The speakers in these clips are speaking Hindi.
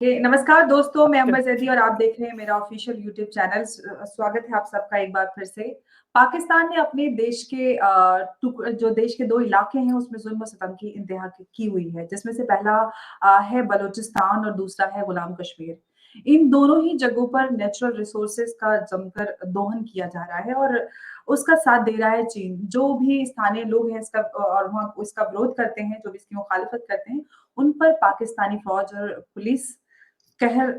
नमस्कार दोस्तों, मैं अंबर जैदी और आप देख रहे हैं मेरा ऑफिशियल यूट्यूब चैनल। स्वागत है आप सबका एक बार फिर से। पाकिस्तान ने अपने देश के जो देश के 2 इलाके हैं उसमें जुल्म और सितम की इंतहा की हुई है, जिसमें से पहला है बलूचिस्तान और दूसरा है गुलाम कश्मीर। इन दोनों ही जगहों पर नेचुरल रिसोर्सेज का जमकर दोहन किया जा रहा है और उसका साथ दे रहा है चीन। जो भी स्थानीय लोग हैं इसका और वहाँ इसका विरोध करते हैं, जो भी इसकी मुखालिफत करते हैं, उन पर पाकिस्तानी फौज और पुलिस कहर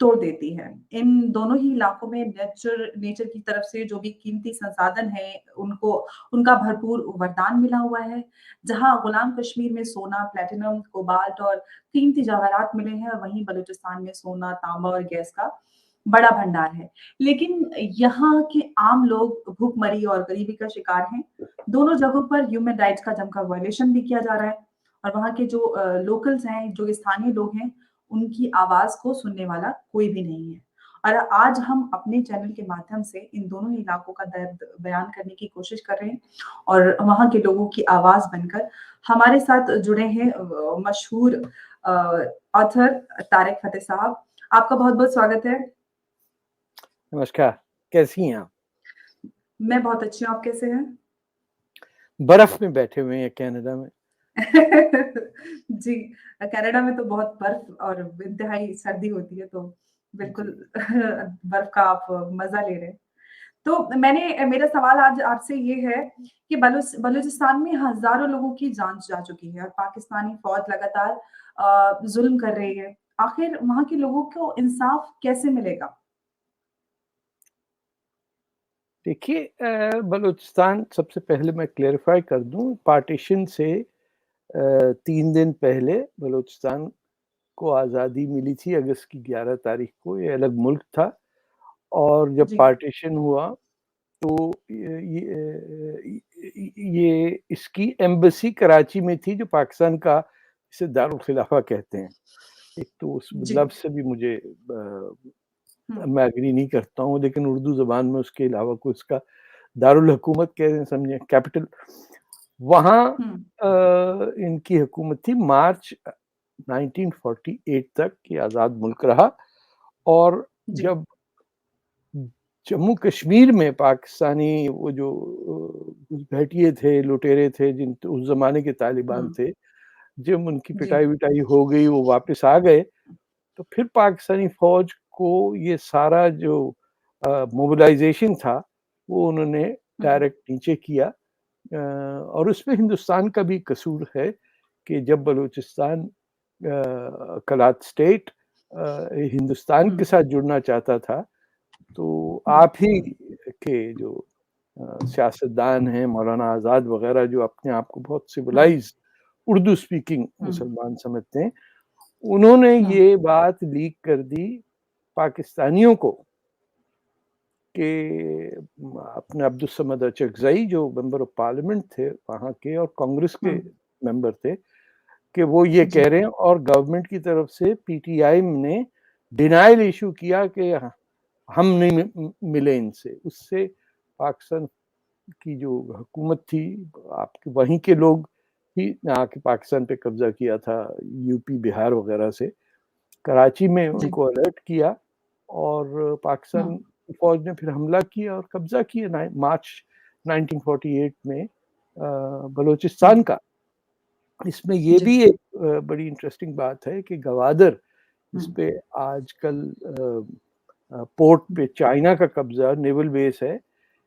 तोड़ देती है। इन दोनों ही इलाकों में नेचर की तरफ से जो भी कीमती संसाधन है, उनको उनका भरपूर वरदान मिला हुआ है। जहाँ गुलाम कश्मीर में सोना, प्लैटिनम, कोबाल्ट और कीमती जवाहरात मिले हैं, वहीं बलूचिस्तान में सोना, तांबा और गैस का बड़ा भंडार है। लेकिन यहाँ के आम लोग भूखमरी और गरीबी का शिकार हैं। दोनों जगहों पर ह्यूमन राइट्स का जमकर वायलेशन भी किया जा रहा है और वहाँ के जो लोकल्स हैं, जो स्थानीय लोग हैं, उनकी आवाज़ को सुनने वाला कोई भी नहीं है। और आज हम अपने चैनल के माध्यम से इन दोनों इलाकों का दर्द बयान करने की कोशिश कर रहे हैं और वहाँ के लोगों की आवाज़ बनकर हमारे साथ जुड़े हैं मशहूर ऑथर तारिक फ़तेह साहब। आपका बहुत-बहुत स्वागत है। नमस्कार, कैसी हैं आप? मैं बहुत अच्छी हूँ, आप कैसे हैं? बर्फ में बैठे हुए हैं कनाडा में। जी, कनाडा में तो बहुत बर्फ और इंतहाई सर्दी होती है, तो बिल्कुल बर्फ का आप मज़ा ले रहे हैं। तो मेरा सवाल आज आपसे ये है कि बलूचिस्तान में हज़ारों लोगों की जान जा चुकी है और पाकिस्तानी फ़ौज लगातार ज़ुल्म कर रही है। आखिर वहाँ के लोगों को इंसाफ कैसे मिलेगा? देखिए बलूचिस्तान सबसे पहले मैं क्लैरिफ़ाई कर दूँ, पार्टीशन से 3 दिन पहले बलूचिस्तान को आज़ादी मिली थी अगस्त की 11 तारीख को। ये अलग मुल्क था और जब जी। पार्टीशन हुआ तो ये इसकी एम्बेसी कराची में थी, जो पाकिस्तान का इसे दारुल खिलाफ़ा कहते हैं। एक तो उस जी। लफ्ज़ से भी मुझे मैं एग्री नहीं करता हूँ, लेकिन उर्दू ज़बान में उसके अलावा कोई उसका दारुल हुकूमत कह दें, समझें, कैपिटल। वहाँ हुँ। इनकी हुकूमत थी। मार्च 1948 तक ये आज़ाद मुल्क रहा और जी। जब जम्मू कश्मीर में पाकिस्तानी वो जो घुसपैठिए थे, लुटेरे थे, जिन उस ज़माने के तालिबान हुँ। थे, जब उनकी जी। पिटाई-विटाई हो गई, वो वापस आ गए, तो फिर पाकिस्तानी फ़ौज को ये सारा जो मोबिलाइज़ेशन था, वो उन्होंने हुँ। डायरेक्ट नीचे किया। और उसमें हिंदुस्तान का भी कसूर है कि जब बलूचिस्तान कलात स्टेट हिंदुस्तान हुँ। के साथ जुड़ना चाहता था, तो हुँ। आप ही के जो सियासतदान हैं, मौलाना आज़ाद वग़ैरह, जो अपने आप को बहुत हुँ। सिविलाइज़्ड उर्दू स्पीकिंग हुँ। मुसलमान समझते हैं, उन्होंने हुँ। ये बात लीक कर दी पाकिस्तानियों को कि अपने अब्दुल समद अचकज़ई, जो मेंबर ऑफ पार्लियामेंट थे वहाँ के और कांग्रेस के हुँ। मेंबर थे, कि वो ये जी। कह रहे हैं और गवर्नमेंट की तरफ से पीटीआई ने डिनायल इश्यू किया कि हम नहीं मिले इनसे। उससे पाकिस्तान की जो हुकूमत थी, आपके वहीं के लोग ही ने आके पाकिस्तान पे कब्जा किया था, यूपी, बिहार वगैरह से। कराची में जी। उनको अलर्ट किया और हुँ। पाकिस्तान फौज ने फिर हमला किया और कब्जा किया मार्च 1948 में हुँ। बलूचिस्तान का। इसमें ये जी। भी एक बड़ी इंटरेस्टिंग बात है कि गवादर, इस हुँ। पे आजकल पोर्ट पे चाइना का कब्जा, नेवल बेस है।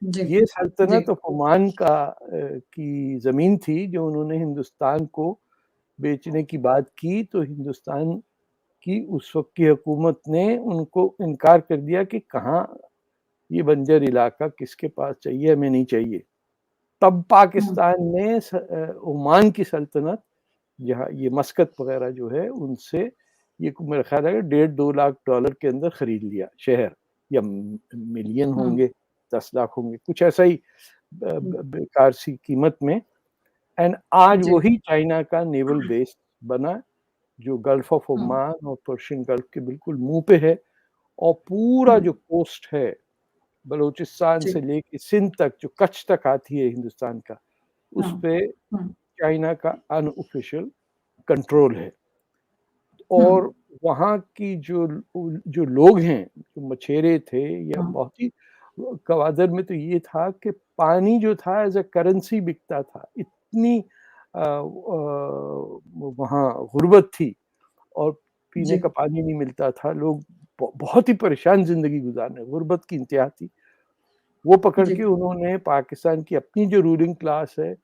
जी। ये जी। सल्तनत ऑफ ओमान का की ज़मीन थी, जो उन्होंने हिंदुस्तान को बेचने की बात की, तो हिंदुस्तान की उस वक़्त की हुकूमत ने उनको इनकार कर दिया कि कहाँ ये बंजर इलाका किसके पास चाहिए, हमें नहीं चाहिए। तब हुँ। पाकिस्तान ने ओमान की सल्तनत, जहाँ ये मस्कत वग़ैरह जो है, उनसे ये मेरा ख़्याल है $1.5-2 लाख के अंदर खरीद लिया शहर, या मिलियन हुँ। होंगे, 10 लाख होंगे, कुछ ऐसा ही हुँ। बेकार सी कीमत में। एंड आज जी। वही चाइना का नेवल बेस बना, जो गल्फ ऑफ हुँ। ओमान और पर्शियन गल्फ के बिल्कुल मुँह पे है। और पूरा हुँ। जो कोस्ट है, बलूचिस्तान जी। से लेके सिंध तक, जो कच्छ तक आती है हिंदुस्तान का, हुँ। उस पे हुँ। चाइना का अनऑफिशियल कंट्रोल है। हुँ। और वहाँ की जो लोग हैं, जो मछेरे थे या हाँ, बहुत ही गवादर में तो ये था कि पानी जो था एज़ अ करेंसी बिकता था। इतनी वहाँ गुर्बत थी और पीने का जी, पानी नहीं मिलता था। लोग बहुत ही परेशान ज़िंदगी गुज़ार रहे, गुर्बत की इंतहा थी। वो पकड़ जी, के उन्होंने पाकिस्तान की अपनी जो रूलिंग क्लास है,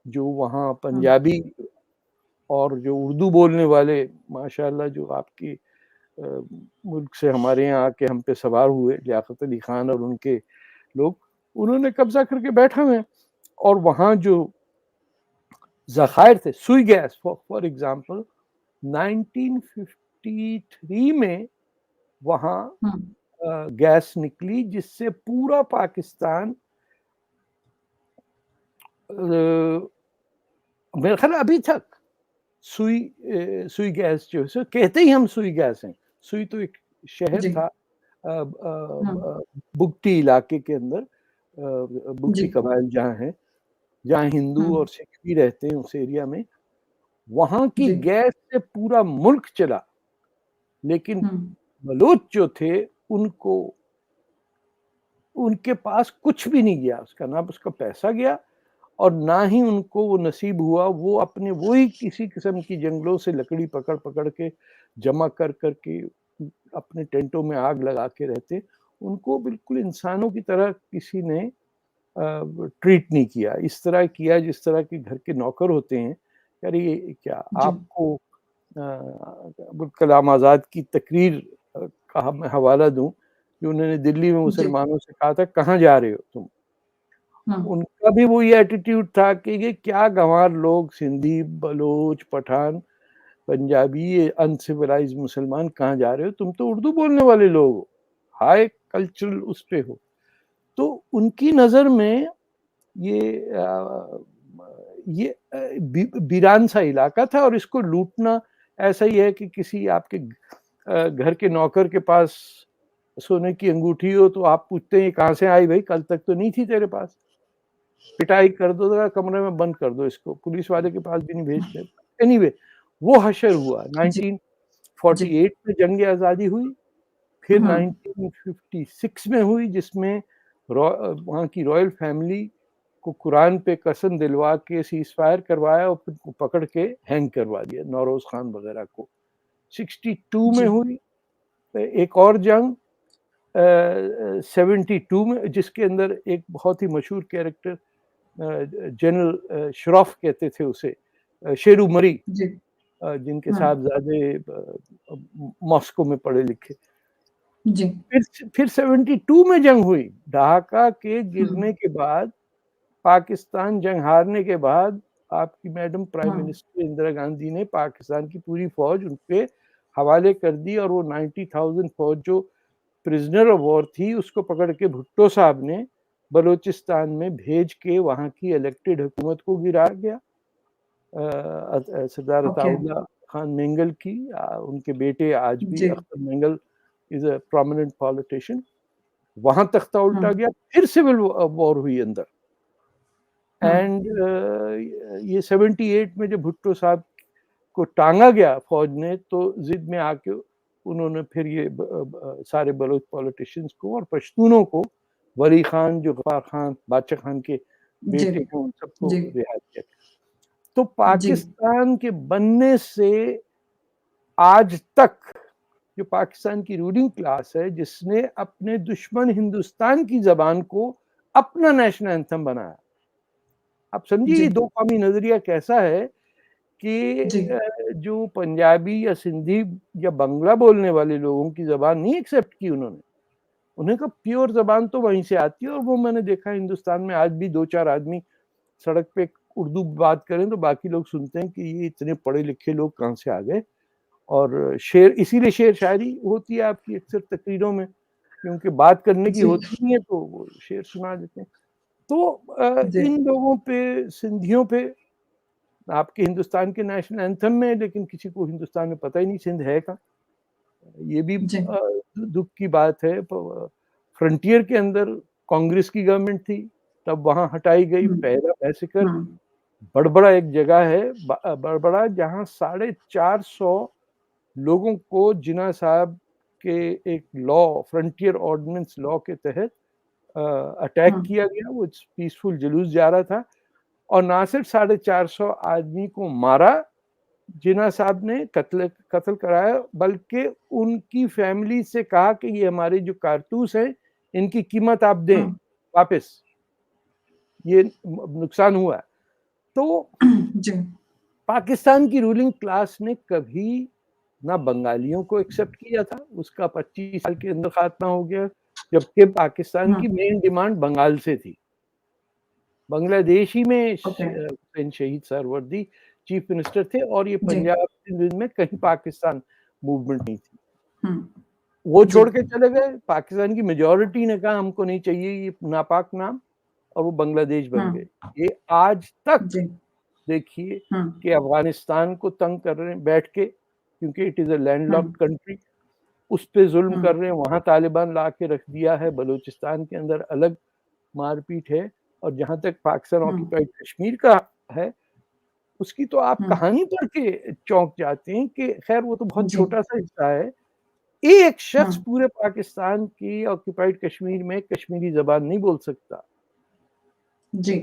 जो वहाँ हाँ, पंजाबी और जो उर्दू बोलने वाले माशाअल्लाह जो आपकी मुल्क से हमारे यहाँ आके हम पे सवार हुए, लियाकत अली खान और उनके लोग, उन्होंने कब्जा करके बैठा हुए हैं। और वहाँ जो ज़खायर थे, सुई गैस फॉर एग्ज़ाम्पल 1953 में वहाँ हाँ, गैस निकली जिससे पूरा पाकिस्तान मेरा ख़्याल अभी तक सुई गैस जो है सो कहते ही हम सुई गैस हैं। सुई तो एक शहर जी, था हाँ, बुगटी इलाके के अंदर जी, बुगटी कबाइल जहाँ है, जहाँ हाँ, हिंदू और सिख भी रहते हैं उस एरिया में, वहाँ की जी, गैस से पूरा मुल्क चला। लेकिन हाँ, बलोच जो थे उनको उनके पास कुछ भी नहीं गया, उसका ना उसका पैसा गया और ना ही उनको वो नसीब हुआ। वो अपने वही किसी किस्म की जंगलों से लकड़ी पकड़-पकड़ के जमा कर के अपने टेंटों में आग लगा के रहते। उनको बिल्कुल इंसानों की तरह किसी ने ट्रीट नहीं किया। इस तरह किया जिस तरह के घर के नौकर होते हैं। यार ये क्या जी, आपको अबुल कलाम आज़ाद की तकरीर का मैं हवाला दूँ, कि उन्होंने दिल्ली में जी, मुसलमानों से कहा था, "कहाँ जा रहे हो तुम?" हाँ, उनका भी वही एटीट्यूड था कि ये क्या गँवार लोग, सिंधी, बलोच, पठान, पंजाबी, ये अनसिविलाइज़्ड मुसलमान कहाँ जा रहे हो? तुम तो उर्दू बोलने वाले लोग हो, हाई कल्चरल उस पे हो। तो उनकी नज़र में ये वीरान सा इलाका था और इसको लूटना ऐसा ही है कि किसी आपके घर के नौकर के पास सोने की अंगूठी हो तो आप पूछते हैं, ये कहाँ से आई भाई? कल तक तो नहीं थी तेरे पास। पिटाई कर दो, ज़रा कमरे में बंद कर दो इसको, पुलिस वाले के पास भी नहीं भेजते। एनीवे वो हशर हुआ। जी, जी, 1948 में जंग-ए-आज़ादी हुई, फिर हाँ, 1956 में हुई जिसमें वहाँ की रॉयल फैमिली को कुरान पे कसम दिलवा के सीज़फायर करवाया और फिर पकड़ के हैंग करवा दिया, नौरोज़ खान वगैरह को। 62 में जी, हुई एक और जंग 72 में जिसके अंदर एक बहुत ही मशहूर कैरेक्टर जनरल श्रॉफ कहते थे उसे, शेरू मरी, जी, जिनके हाँ, साहबज़ादे मॉस्को में पढ़े लिखे। जी, फिर 72 में जंग हुई। ढाका के हाँ, गिरने के बाद, पाकिस्तान जंग हारने के बाद आपकी मैडम प्राइम हाँ, मिनिस्टर इंदिरा गांधी ने पाकिस्तान की पूरी फ़ौज उन पे हवाले कर दी और वो 90,000 फ़ौज जो प्रिज़नर ऑफ वॉर थी उसको पकड़ के भुट्टो साहब ने बलूचिस्तान में भेज के वहाँ की इलेक्टेड हुकूमत को गिरा दिया। सरदार ओके, अताउल्लाह खान मेंगल की उनके बेटे आज भी जी, Akhtar Mengal is a prominent politician. वहाँ तख्ता हाँ, उल्टा गया, फिर सिविल वॉर हुई अंदर हाँ, एंड ये 78 में जब भुट्टो साहब को टाँगा गया फ़ौज ने तो ज़िद में आके उन्होंने फिर ये सारे बलोच पॉलिटिशियंस को और पश्तूनों को, वली खान, जुल्फ़ार खान, बादशाह खान के जी, बेटे हैं, उन सबको जी, रिहा किया। तो जी, पाकिस्तान के बनने से आज तक जो पाकिस्तान की रूलिंग क्लास है, जिसने अपने दुश्मन हिंदुस्तान की ज़बान को अपना नेशनल एंथम बनाया। आप समझिए जी, ये दो कौमी नज़रिया कैसा है कि जी, जो पंजाबी या सिंधी या बांग्ला बोलने वाले लोगों की ज़बान नहीं एक्सेप्ट की उन्होंने। उन्हें कहा प्योर ज़बान तो वहीं से आती है और वो मैंने देखा हिंदुस्तान में आज भी 2-4 आदमी सड़क पे उर्दू बात करें तो बाकी लोग सुनते हैं कि ये इतने पढ़े लिखे लोग कहाँ से आ गए। और शेर इसीलिए शेर शायरी होती है आपकी अक्सर तकरीरों में, क्योंकि बात करने की जी, होती नहीं है तो वो शेर सुना देते हैं। तो जी, इन लोगों पे, सिंधियों पे आपके हिंदुस्तान के नेशनल एंथम में लेकिन किसी को हिंदुस्तान में पता ही नहीं सिंध है कहाँ। ये भी जी, दुःख की बात है। फ्रंटियर के अंदर कांग्रेस की गवर्नमेंट थी, तब वहाँ हटाई गई। हुँ, पहला बैसिकर हाँ, बड़बड़ा एक जगह है बड़बड़ा जहाँ 450 लोगों को जिन्ना साहब के एक लॉ, फ्रंटियर ऑर्डिनेंस लॉ के तहत अटैक किया गया। वो पीसफुल जुलूस जा रहा था और ना सिर्फ 450 आदमी को मारा जिन्ना साहब ने कत्ल कराया, बल्कि उनकी फैमिली से कहा कि ये हमारे जो कारतूस हैं इनकी कीमत आप दें वापस, ये नुकसान हुआ। तो पाकिस्तान की रूलिंग क्लास ने कभी ना बंगालियों को एक्सेप्ट किया था, उसका 25 साल के अंदर खात्मा हो गया, जबकि पाकिस्तान की मेन डिमांड बंगाल से थी। बांग्लादेश ही में हुसैन शहीद सरवर्दी चीफ मिनिस्टर थे और ये पंजाब सिंध में कहीं पाकिस्तान मूवमेंट नहीं थी। वो छोड़ के चले गए। पाकिस्तान की मेजॉरिटी ने कहा हमको नहीं चाहिए ये नापाक नाम, और वो बांग्लादेश बन गए। ये आज तक देखिए कि अफगानिस्तान को तंग कर रहे हैं बैठ के, क्योंकि it is a landlocked country, उस पे जुल्म कर रहे हैं। वहां तालिबान ला के रख दिया है, बलूचिस्तान के अंदर अलग मारपीट है, और जहां तक पाकिस्तान ऑक्यूपाइड कश्मीर का है उसकी तो आप कहानी पढ़ के चौंक जाते हैं कि खैर वो तो बहुत छोटा सा हिस्सा है। एक शख्स पूरे पाकिस्तान की ऑक्यूपाइड कश्मीर में कश्मीरी जबान नहीं बोल सकता। जी,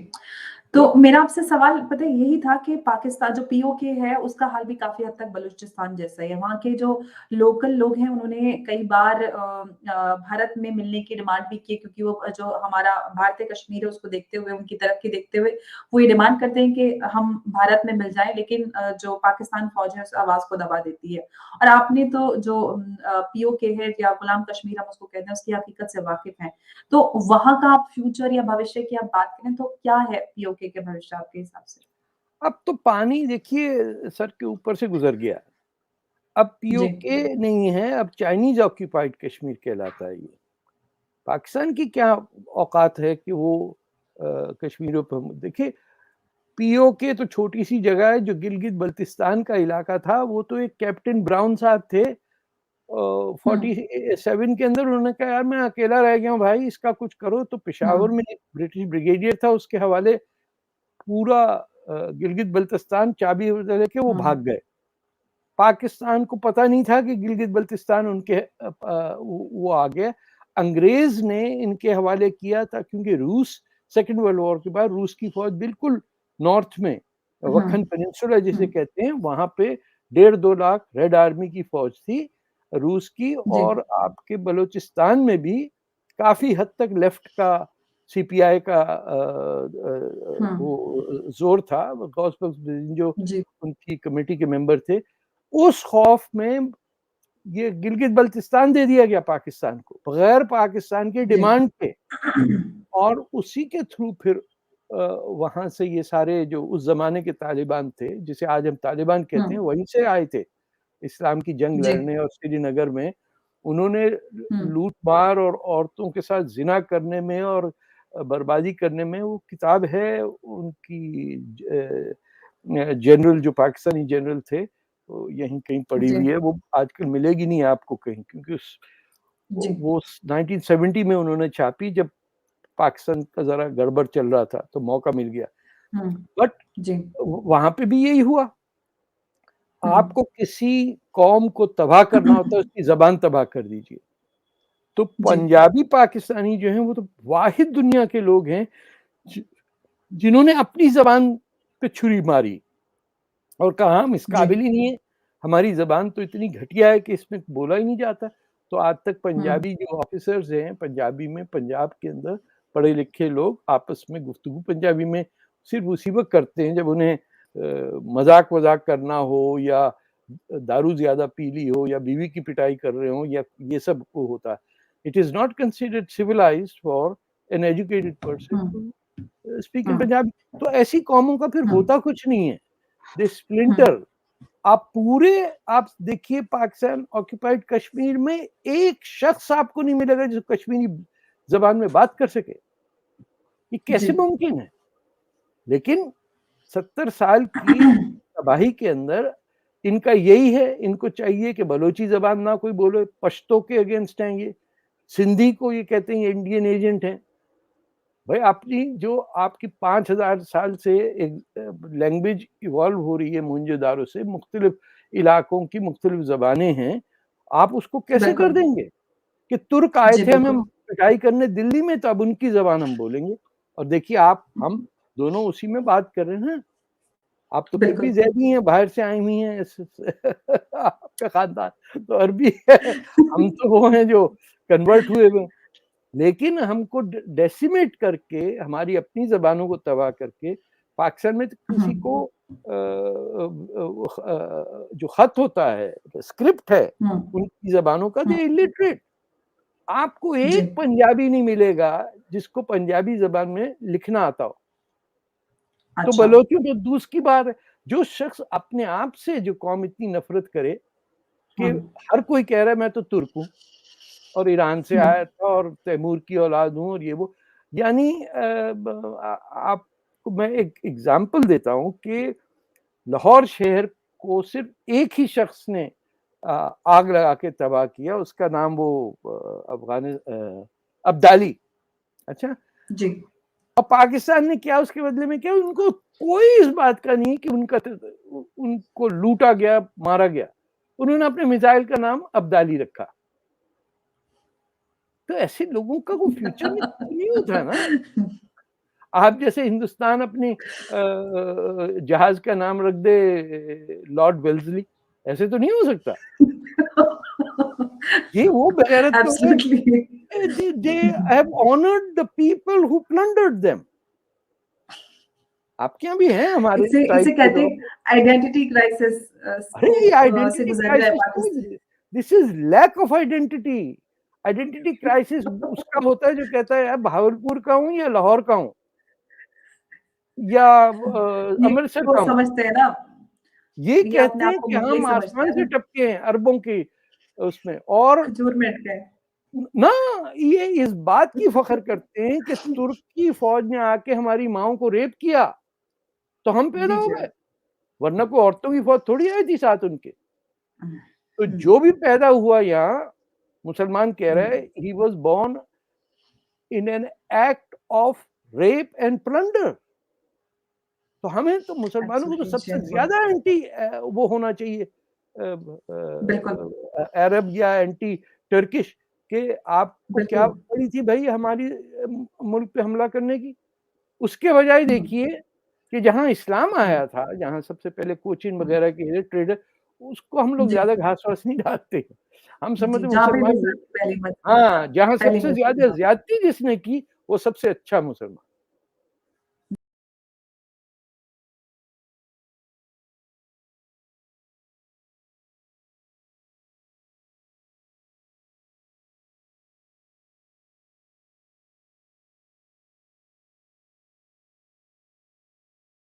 तो मेरा आपसे सवाल पता है यही था कि पाकिस्तान जो पीओके है उसका हाल भी काफ़ी हद तक बलूचिस्तान जैसा ही है। वहाँ के जो लोकल लोग हैं उन्होंने कई बार भारत में मिलने की डिमांड भी की, क्योंकि वो जो हमारा भारतीय कश्मीर है उसको देखते हुए, उनकी तरक्की देखते हुए वो ये डिमांड करते हैं कि हम भारत में मिल जाएँ, लेकिन जो पाकिस्तान फ़ौज है उस आवाज़ को दबा देती है। और आपने तो जो पीओके है या गुलाम कश्मीर हम उसको कहते हैं उसकी हकीकत से वाकिफ़ हैं। तो वहाँ का आप फ्यूचर या भविष्य की आप बात करें तो क्या है पीओके के भविष्य आपके हिसाब से? अब तो पानी देखिए सर के ऊपर से गुजर गया। अब पीओके नहीं है, अब चाइनीज ऑक्यूपाइड कश्मीर कहलाता है ये। पाकिस्तान की क्या औकात है कि वो कश्मीर पर देखिए, पीओके तो छोटी सी जगह है। जो गिलगित बल्तिस्तान का इलाका था वो तो एक कैप्टन ब्राउन साहब थे 47 के अंदर, उन्होंने कहा यार मैं अकेला रह गया हूँ भाई, इसका कुछ करो। तो पेशावर में एक ब्रिटिश ब्रिगेडियर था, उसके हवाले पूरा गिलगित बल्तिस्तान चाबी लेके वो भाग गए। पाकिस्तान को पता नहीं था कि गिलगित बल्तिस्तान उनके वो आ गया। अंग्रेज ने इनके हवाले किया था, क्योंकि रूस सेकेंड वर्ल्ड वॉर के बाद रूस की फौज बिल्कुल नॉर्थ में वक्खन पेनिनसुला जिसे कहते हैं वहां पे 1.5-2 लाख रेड आर्मी की फौज थी रूस की, और आपके बलूचिस्तान में भी काफी हद तक लेफ्ट का सीपीआई का वो जोर था। जो उनकी कमेटी के मेंबर थे, उस खौफ में ये गिलगित बल्तिस्तान दे दिया गया पाकिस्तान को बगैर पाकिस्तान के डिमांड के, और उसी के थ्रू फिर वहां से ये सारे जो उस जमाने के तालिबान थे, जिसे आज हम तालिबान कहते हैं, वहीं से आए थे इस्लाम की जंग लड़ने। और श्रीनगर में उन्होंने लूट मार और औरतों के साथ जिना करने में और बर्बादी करने में, वो किताब है उनकी, जनरल जो पाकिस्तानी जनरल थे वो यहीं कहीं पड़ी हुई है। वो आजकल मिलेगी नहीं आपको कहीं, क्योंकि वो 1970 में उन्होंने छापी, जब पाकिस्तान का जरा गड़बड़ चल रहा था तो मौका मिल गया। बट वहां पे भी यही हुआ। आपको किसी कौम को तबाह करना होता है, उसकी जबान तबाह कर दीजिए। तो पंजाबी पाकिस्तानी जो हैं वो तो वाहिद दुनिया के लोग हैं जिन्होंने अपनी जबान पे छुरी मारी और कहा हम इस काबिल ही नहीं है, हमारी जबान तो इतनी घटिया है कि इसमें बोला ही नहीं जाता। तो आज तक पंजाबी जो ऑफिसर्स हैं पंजाबी में, पंजाब के अंदर पढ़े लिखे लोग आपस में गुफ्तगू पंजाबी में सिर्फ उसी वक्त करते हैं जब उन्हें मजाक वजाक करना हो, या दारू ज्यादा पी ली हो, या बीवी की पिटाई कर रहे हो, या ये सब होता है। It is not considered civilized for an educated person to speak in Punjabi. तो ऐसी कौमों का फिर होता कुछ नहीं है, दे स्प्लिंटर। आप देखिए पाकिस्तान ऑक्यूपाइड कश्मीर में एक शख्स आपको नहीं मिलेगा जो कश्मीरी जबान में बात कर सके। ये कैसे मुमकिन है? लेकिन 70 साल की तबाही के अंदर इनका यही है, इनको चाहिए कि बलोची जबान ना कोई बोले। पश्तो के अगेंस्ट हैं ये, सिंधी को ये कहते हैं इंडियन एजेंट हैं। भाई अपनी जो आपकी 5000 साल से एक लैंग्वेज इवॉल्व हो रही है मुंजेदारों से, मुख्तलिफ इलाकों की मुख्तलिफ ज़बानें हैं, आप उसको कैसे कर बिल्कुल। देंगे? कि तुर्क आए जी, थे हमें बिल्कुल। पिटाई करने दिल्ली में, तो अब उनकी ज़बान हम बोलेंगे। और देखिए हम दोनों उसी में बात कर रहे हैं ना। आप तो फिर भी बिल्कुल। ज़ैदी हैं, बाहर से आई हुई हैं आपका ख़ानदान तो अरबी है, हम तो वो हैं जो कन्वर्ट हुए हुए हैं। लेकिन हमको डेसिमेट करके, हमारी अपनी ज़बानों को तबाह करके, पाकिस्तान में तो किसी को हुँ। जो ख़त होता है, स्क्रिप्ट है, हुँ। उनकी ज़बानों का, हुँ। दे इलिटरेट। आपको जी। एक पंजाबी नहीं मिलेगा जिसको पंजाबी ज़बान में लिखना आता हो। तो अच्छा। बलोचियों तो दूर की बात है। जो शख्स अपने आप से, जो कौम इतनी नफ़रत करे कि हुँ। हर कोई कह रहा है मैं तो तुर्क हूँ और ईरान से हुँ। आया था और तैमूर की औलाद हूँ और ये वो। यानी आपको मैं एक एग्ज़ाम्पल देता हूँ कि लाहौर शहर को सिर्फ़ एक ही शख्स ने आग लगा के तबाह किया, उसका नाम वो अब्दाली। अच्छा? जी। और पाकिस्तान ने क्या उसके बदले में किया? उनको कोई इस बात का नहीं कि उनको लूटा गया, मारा गया। उन्होंने अपने मिसाइल का नाम अब्दाली रखा। तो ऐसे लोगों का कोई फ्यूचर में नहीं होता ना। आप जैसे हिंदुस्तान अपनी जहाज़ का नाम रख दे लॉर्ड वेल्ज़ली, ऐसे तो नहीं हो सकता। ये वो बेगैरत लोग हैं, absolutely. they have honored the people who plundered them। आपके यहाँ भी हैं हमारे इसे टाइप इसे के कहते लोग। हैं आइडेंटिटी क्राइसिस अरे ये से आइडेंटिटी गुज़र रहा है क्राइसिस पाकिस्तान। तो, this is lack of identity. Identity crisis उसका होता है जो कहता है यार भावलपुर का हूँ या लाहौर का हूँ या ये अमृतसर वो का हूँ। समझते हैं ना, ये ये कहते अपने आप हैं को कि मुगलई हम समझते आसमान हैं से ना, टपके हैं अरबों की उसमें। और खजूर में अटके हैं। ना, ये इस बात की फख्र करते हैं कि तुर्क की फौज ने आके हमारी माओं को रेप किया तो हम पैदा जी, हो जी। गए, वरना कोई औरतों की फौज थोड़ी आई थी साथ उनके। तो हुँ। जो भी पैदा हुआ यहाँ, मुसलमान कह रहा हुँ। है he was born in an act of rape and plunder. तो हमें तो मुसलमानों को तो एब्सोल्युटली सबसे जेन्युइन। ज्यादा एंटी वो होना चाहिए, बिल्कुल, अरब या एंटी टर्किश, कि आपको क्या बिल्कुल। पड़ी थी भाई हमारी मुल्क पे हमला करने की। उसके बजाय हुँ। देखिए कि जहाँ इस्लाम हुँ। आया था, जहाँ सबसे पहले कोचिन वगैरह के ट्रेडर, उसको हम लोग जी, ज़्यादा घास-वास नहीं डालते। हम जी, समझते जहाँ पे मुसलमान विज़न पहली मस्जिद हाँ, जहाँ पहली सबसे मस्जिद ज़्यादा जहाँ ज़्यादती जिसने की, वो सबसे अच्छा मुसलमान।